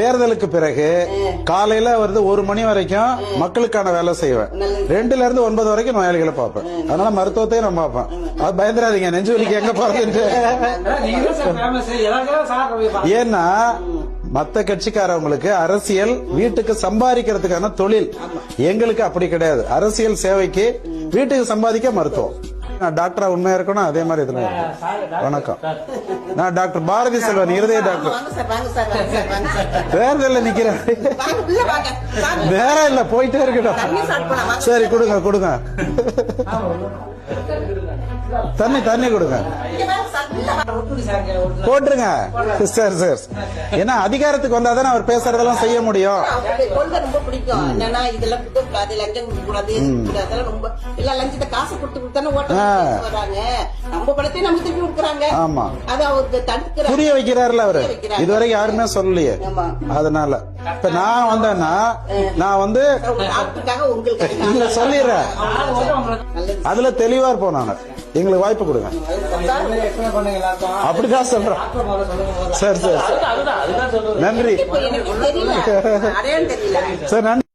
தேர்தலுக்கு பிறகு காலையில வந்து 1 மணி வரைக்கும் மக்களுக்கான வேலை செய்வேன். 2ல இருந்து 9 வரைக்கும் நோயாளிகளை பார்ப்பேன். அதனால மருத்துவத்தையும் நான் பார்ப்பேன். அது பயந்துராதீங்க, நெஞ்சு வலிக்கு எங்க போறதுன்ட்டு. ஏன்னா மத்த கட்சிக்காரவங்களுக்கு அரசியல் வீட்டுக்கு சம்பாதிக்கிறதுக்கான தொழில், எங்களுக்கு அப்படி கிடையாது. அரசியல் சேவைக்கு வீட்டுக்கு சம்பாதிக்க மருத்துவம். நான் டாக்டரா உண்மையா இருக்கணும், அதே மாதிரி இதுல வணக்கம். நான் டாக்டர் பாரதி செல்வன், இருதய டாக்டர். தேர்தலில் நிக்கிறேன், நேரம் இல்ல, போயிட்டே இருக்கட்டும். சரி கொடுங்க கொடுங்க, தண்ணி கொடுங்க, போட்டுருங்க. சார் சார், ஏன்னா அதிகாரத்துக்கு வந்தா தானே அவர் பேசுறதெல்லாம் செய்ய முடியும். ரொம்ப பிடிக்கும். என்னன்னா இதெல்லாம் கூடாது, லஞ்சம் கூடாது, ரொம்ப எல்லா லஞ்சத்தை காசு கொடுத்து கொடுத்தானே ஓட்டுறாங்க. நம்ம படத்தையும் நமக்கு திருப்பி கொடுக்குறாங்க. ஆமா, அது அவருக்கு தடுக்கிற புரிய வைக்கிறாருல அவரு. இதுவரைக்கும் யாருமே சொல்லலையே. அதனால இப்ப நான் வந்தேன்னா நான் வந்து உங்களுக்கு சொல்லிடுறேன். அதுல தெளிவா இருப்போம். நாங்க எங்களுக்கு வாய்ப்பு கொடுங்க. அப்படிதான் சொல்றேன். சரி சரி, நன்றி சார், நன்றி.